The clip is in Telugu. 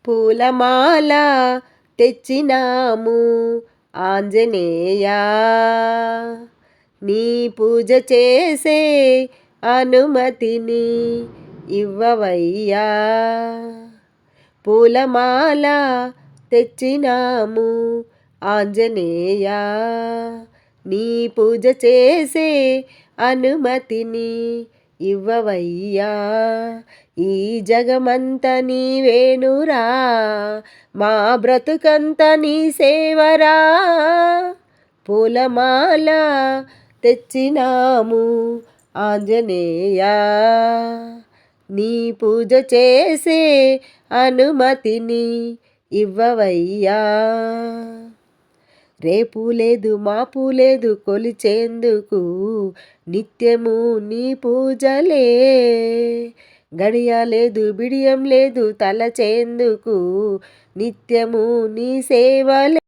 పూలమాల తెచ్చినాము ఆంజనేయా, నీ పూజ చేసే అనుమతిని ఇవ్వవయ్యా. పూలమాల తెచ్చినాము ఆంజనేయా, నీ పూజ చేసే అనుమతిని ఇవ్వవయ్యా. ఈ జగమంత నీవేనురా, మా బ్రతుకంత నీ సేవరా. పూలమాల తెచ్చినాము ఆంజనేయా, నీ పూజ చేసే అనుమతిని ఇవ్వవయ్యా. రేపు లేదు మాపు లేదు కొలిచేందుకు, నిత్యము నీ పూజలే. గడియ లేదు బిడియం లేదు తలచేందుకు, నిత్యము నీ సేవలే.